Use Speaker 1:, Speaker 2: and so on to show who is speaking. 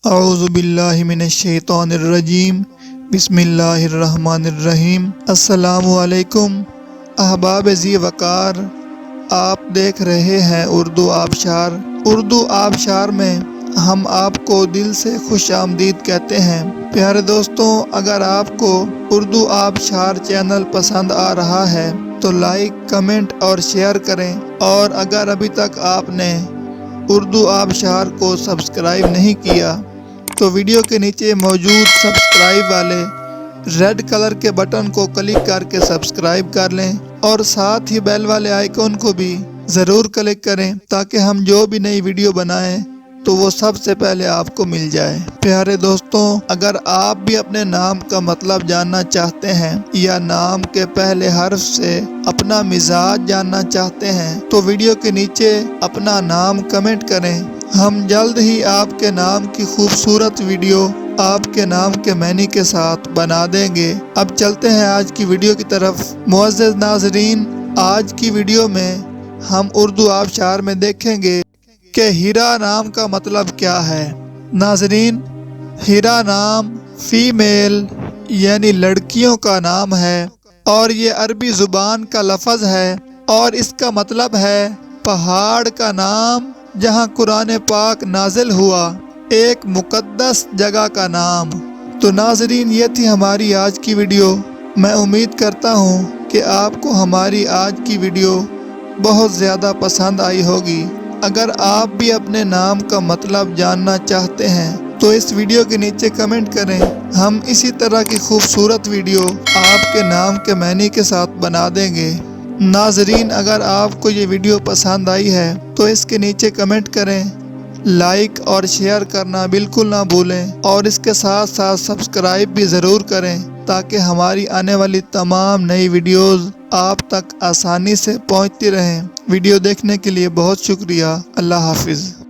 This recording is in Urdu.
Speaker 1: اعوذ باللہ من الشیطان الرجیم بسم اللہ الرحمن الرحیم۔ السلام علیکم احباب ذی وقار، آپ دیکھ رہے ہیں اردو آبشار۔ اردو آبشار میں ہم آپ کو دل سے خوش آمدید کہتے ہیں۔ پیارے دوستوں، اگر آپ کو اردو آبشار چینل پسند آ رہا ہے تو لائک، کمنٹ اور شیئر کریں، اور اگر ابھی تک آپ نے اردو آبشار کو سبسکرائب نہیں کیا تو ویڈیو کے نیچے موجود سبسکرائب والے ریڈ کلر کے بٹن کو کلک کر کے سبسکرائب کر لیں، اور ساتھ ہی بیل والے آئیکن کو بھی ضرور کلک کریں تاکہ ہم جو بھی نئی ویڈیو بنائیں تو وہ سب سے پہلے آپ کو مل جائے۔ پیارے دوستوں، اگر آپ بھی اپنے نام کا مطلب جاننا چاہتے ہیں یا نام کے پہلے حرف سے اپنا مزاج جاننا چاہتے ہیں تو ویڈیو کے نیچے اپنا نام کمنٹ کریں۔ ہم جلد ہی آپ کے نام کی خوبصورت ویڈیو آپ کے نام کے معنی کے ساتھ بنا دیں گے۔ اب چلتے ہیں آج کی ویڈیو کی طرف۔ معزز ناظرین، آج کی ویڈیو میں ہم اردو آبشار میں دیکھیں گے کہ ہیرا نام کا مطلب کیا ہے۔ ناظرین، ہیرا نام فیمیل یعنی لڑکیوں کا نام ہے، اور یہ عربی زبان کا لفظ ہے، اور اس کا مطلب ہے پہاڑ کا نام جہاں قرآن پاک نازل ہوا، ایک مقدس جگہ کا نام۔ تو ناظرین، یہ تھی ہماری آج کی ویڈیو۔ میں امید کرتا ہوں کہ آپ کو ہماری آج کی ویڈیو بہت زیادہ پسند آئی ہوگی۔ اگر آپ بھی اپنے نام کا مطلب جاننا چاہتے ہیں تو اس ویڈیو کے نیچے کمنٹ کریں۔ ہم اسی طرح کی خوبصورت ویڈیو آپ کے نام کے معنی کے ساتھ بنا دیں گے۔ ناظرین، اگر آپ کو یہ ویڈیو پسند آئی ہے تو اس کے نیچے کمنٹ کریں، لائک اور شیئر کرنا بالکل نہ بھولیں، اور اس کے ساتھ ساتھ سبسکرائب بھی ضرور کریں تاکہ ہماری آنے والی تمام نئی ویڈیوز آپ تک آسانی سے پہنچتی رہیں۔ ویڈیو دیکھنے کے لیے بہت شکریہ۔ اللہ حافظ۔